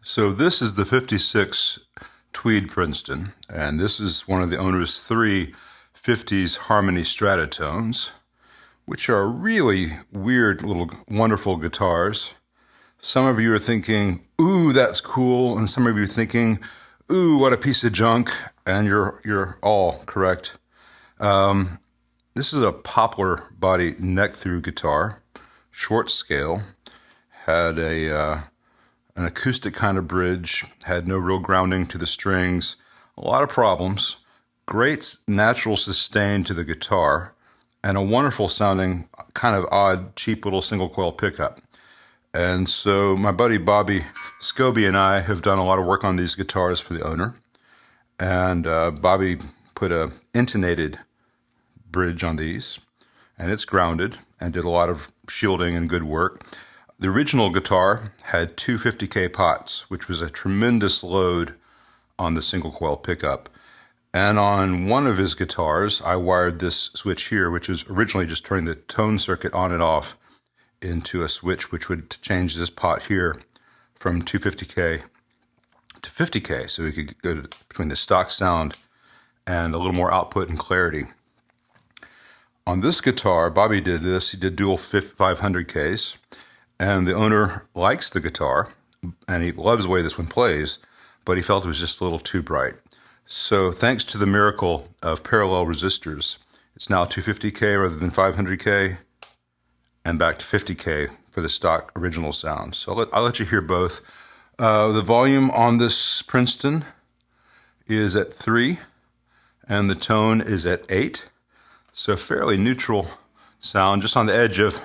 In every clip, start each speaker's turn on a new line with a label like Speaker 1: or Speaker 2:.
Speaker 1: So this is the 56 Tweed Princeton, and this is one of the owner's three 50s Harmony Stratatones, which are really weird little wonderful guitars. Some of you are thinking, ooh, that's cool, and some of you are thinking, ooh, what a piece of junk, and you're all correct. This is a poplar body neck-through guitar, short scale, had an acoustic kind of bridge, had no real grounding to the strings, a lot of problems, great natural sustain to the guitar, and a wonderful sounding, kind of odd, cheap little single coil pickup. And so my buddy Bobby Scobie and I have done a lot of work on these guitars for the owner. And Bobby put a intonated bridge on these, and it's grounded, and did a lot of shielding and good work. The original guitar had two 50K pots, which was a tremendous load on the single coil pickup. And on one of his guitars, I wired this switch here, which is originally just turning the tone circuit on and off, into a switch which would change this pot here from 250K to 50K, so we could go between the stock sound and a little more output and clarity. On this guitar, Bobby did this. He did dual 500Ks, and the owner likes the guitar, and he loves the way this one plays, but he felt it was just a little too bright. So thanks to the miracle of parallel resistors, it's now 250K rather than 500K, and back to 50K for the stock original sound. So I'll let you hear both. The volume on this Princeton is at 3, and the tone is at 8. So fairly neutral sound, just on the edge of.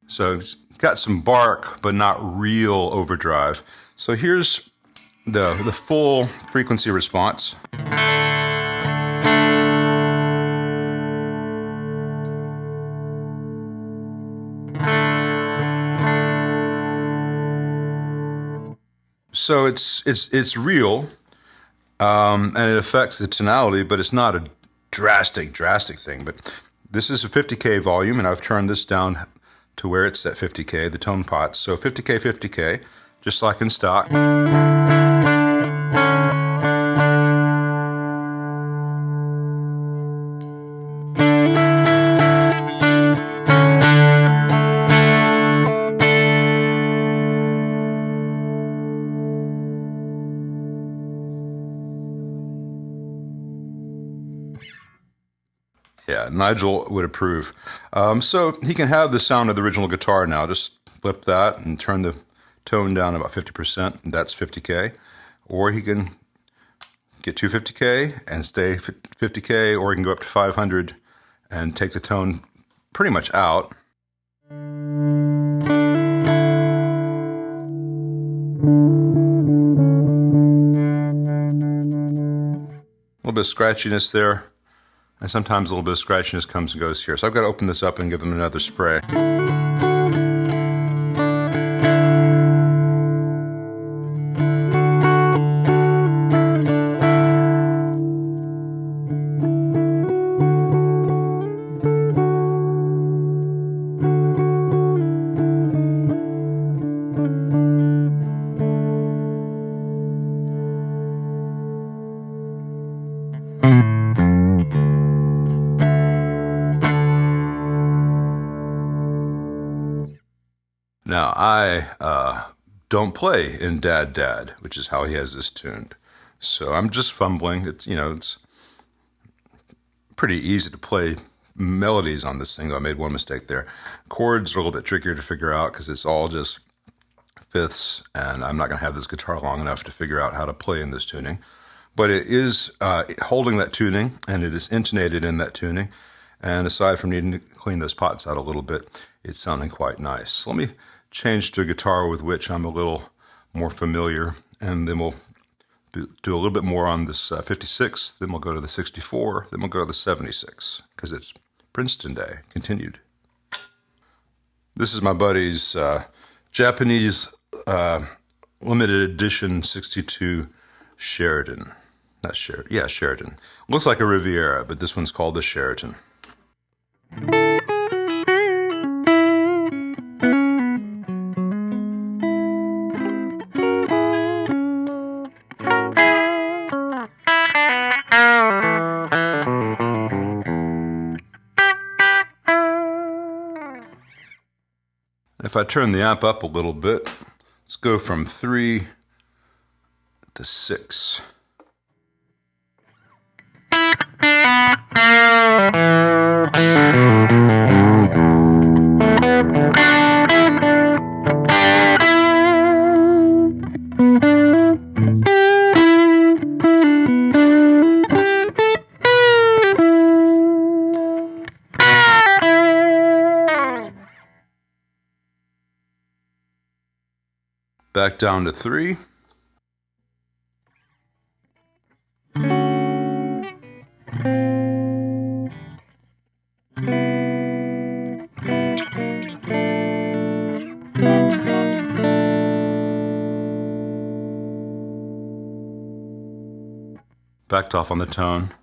Speaker 1: So it's got some bark, but not real overdrive. So here's the full frequency response. So it's real, and it affects the tonality, but it's not a drastic thing. But this is a 50K volume, and I've turned this down to where it's at 50K, the tone pots. So 50K, just like in stock. Yeah, Nigel would approve. So he can have the sound of the original guitar now. Just flip that and turn the tone down about 50%, and that's 50K. Or he can get 250K and stay 50K, or he can go up to 500 and take the tone pretty much out. A little bit of scratchiness there. And sometimes a little bit of scratchiness comes and goes here. So I've got to open this up and give them another spray. Now, I don't play in Dad Dad, which is how he has this tuned. So I'm just fumbling. It's pretty easy to play melodies on this thing, though I made one mistake there. Chords are a little bit trickier to figure out because it's all just fifths, and I'm not going to have this guitar long enough to figure out how to play in this tuning. But it is holding that tuning, and it is intonated in that tuning. And aside from needing to clean those pots out a little bit, it's sounding quite nice. So let me change to a guitar with which I'm a little more familiar, and then we'll do a little bit more on this 56, then we'll go to the 64, then we'll go to the 76, because it's Princeton Day, continued. This is my buddy's Japanese limited edition 62 Sheridan. Not Sheridan, yeah, Sheridan. Looks like a Riviera, but this one's called the Sheraton. If I turn the amp up a little bit, let's go from 3 to 6. Back down to 3. Backed off on the tone.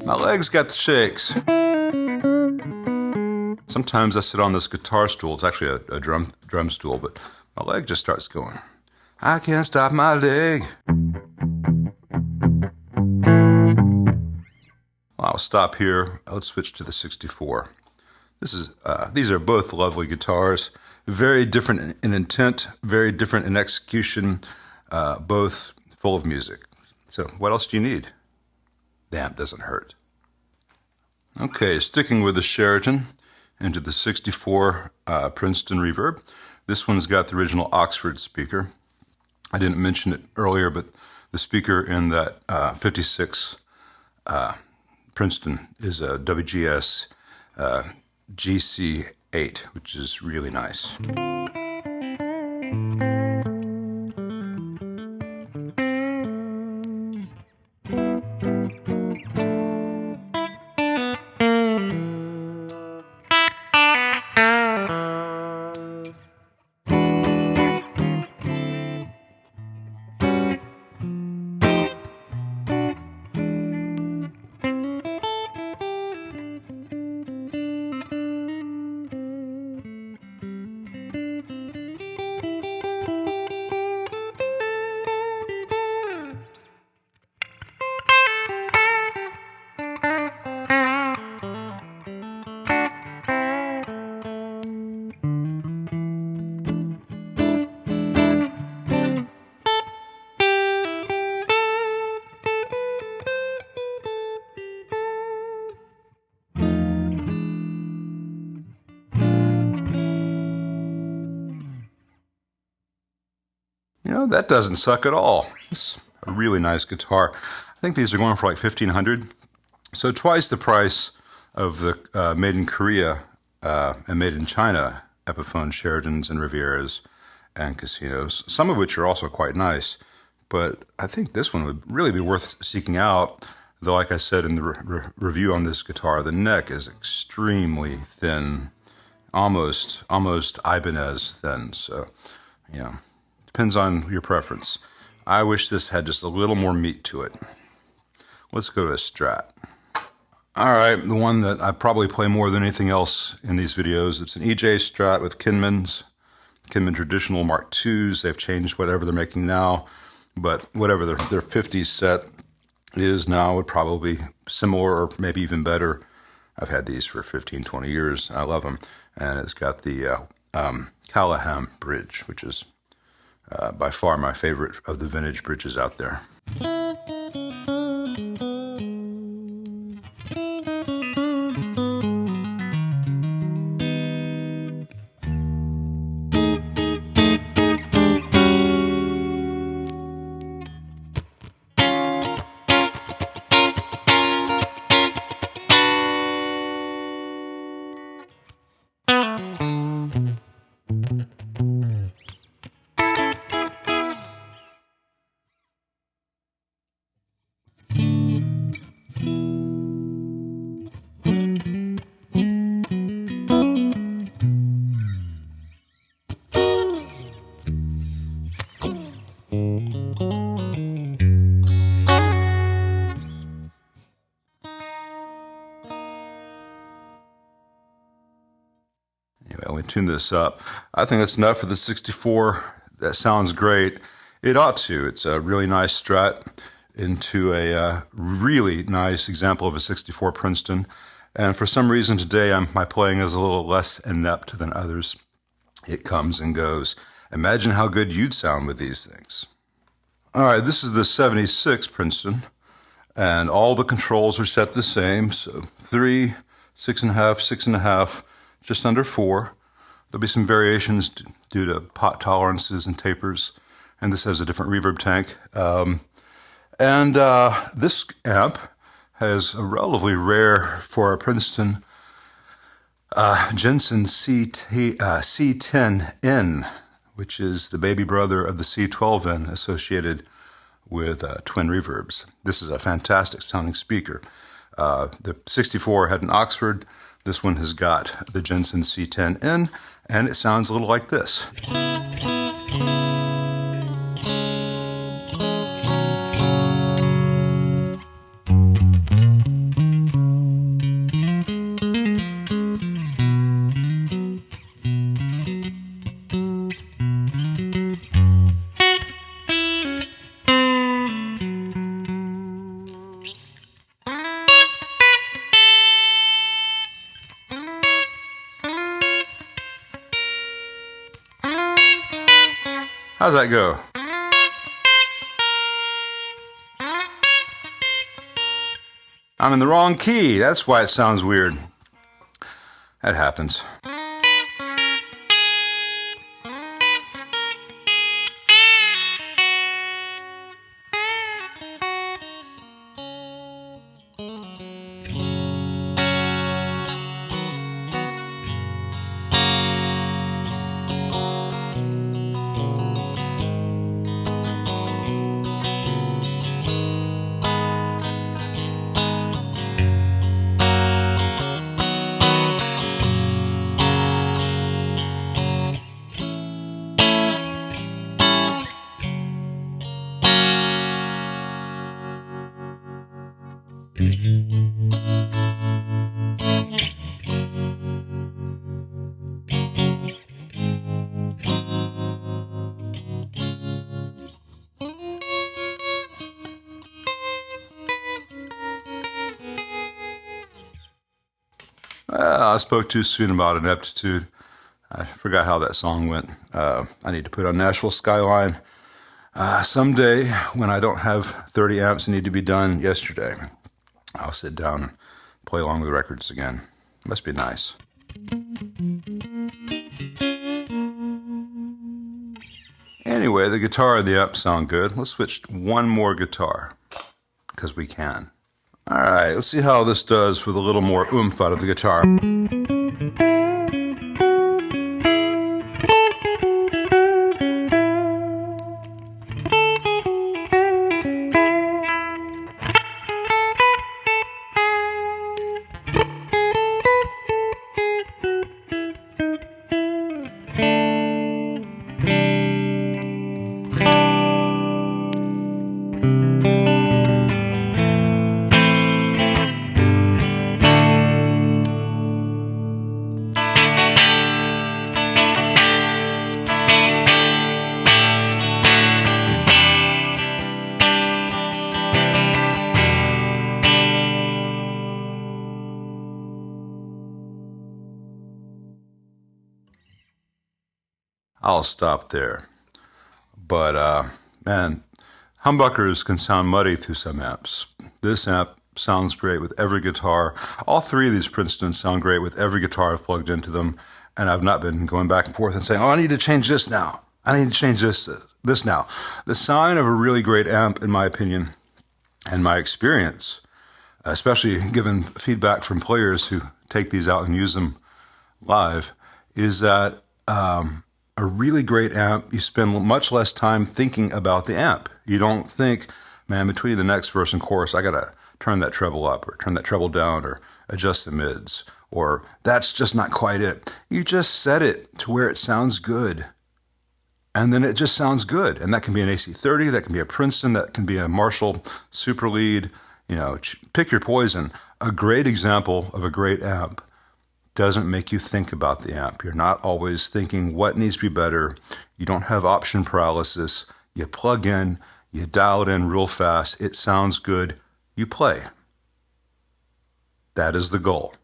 Speaker 1: My legs got the shakes. Sometimes I sit on this guitar stool. It's actually a drum stool, but my leg just starts going. I can't stop my leg. I'll stop here. Let's switch to the 64. These are both lovely guitars. Very different in intent, very different in execution, both full of music. So what else do you need? The amp doesn't hurt. Okay, sticking with the Sheraton into the 64 Princeton Reverb. This one's got the original Oxford speaker. I didn't mention it earlier, but the speaker in that 56 Princeton is a WGS GC8, which is really nice. You know, that doesn't suck at all. It's a really nice guitar. I think these are going for like $1,500. So twice the price of the made in Korea and made in China Epiphone Sheratons and Rivieras and Casinos, some of which are also quite nice. But I think this one would really be worth seeking out. Though, like I said in the review on this guitar, the neck is extremely thin, almost Ibanez thin. So, you know, depends on your preference. I wish this had just a little more meat to it. Let's go to a Strat. All right, the one that I probably play more than anything else in these videos. It's an EJ Strat with Kinman traditional Mark IIs. They've changed whatever they're making now, but whatever their 50s set is now would probably be similar or maybe even better. I've had these for 15, 20 years. I love them. And it's got the Callahan bridge, which is by far my favorite of the vintage bridges out there. Anyway, let me tune this up. I think that's enough for the 64. That sounds great. It ought to. It's a really nice Strat. into a really nice example of a 64 Princeton. And for some reason today, my playing is a little less inept than others. It comes and goes. Imagine how good you'd sound with these things. All right, this is the 76 Princeton, and all the controls are set the same. So 3, 6.5, 6.5, just under 4. There'll be some variations due to pot tolerances and tapers, and this has a different reverb tank. This amp has a relatively rare, for a Princeton, Jensen C10N, which is the baby brother of the C12N associated with twin reverbs. This is a fantastic sounding speaker. The 64 had an Oxford. This one has got the Jensen C10N, and it sounds a little like this. How's that go? I'm in the wrong key. That's why it sounds weird. That happens. I spoke too soon about ineptitude. I forgot how that song went. I need to put on Nashville Skyline someday when I don't have 30 amps that need to be done yesterday. I'll sit down and play along with the records again. Must be nice. Anyway, the guitar and the amp sound good. Let's switch to one more guitar, because we can. All right, let's see how this does with a little more oomph out of the guitar. I'll stop there. But, man, humbuckers can sound muddy through some amps. This amp sounds great with every guitar. All three of these Princetons sound great with every guitar I've plugged into them, and I've not been going back and forth and saying, oh, I need to change this now. I need to change this now. The sign of a really great amp, in my opinion, and my experience, especially given feedback from players who take these out and use them live, is that a really great amp, you spend much less time thinking about the amp. You don't think, man, between the next verse and chorus, I got to turn that treble up or turn that treble down or adjust the mids, or that's just not quite it. You just set it to where it sounds good. And then it just sounds good. And that can be an AC30, that can be a Princeton, that can be a Marshall Super Lead, pick your poison. A great example of a great amp doesn't make you think about the amp. You're not always thinking what needs to be better. You don't have option paralysis. You plug in, You dial it in real fast. It sounds good. You play. That is the goal.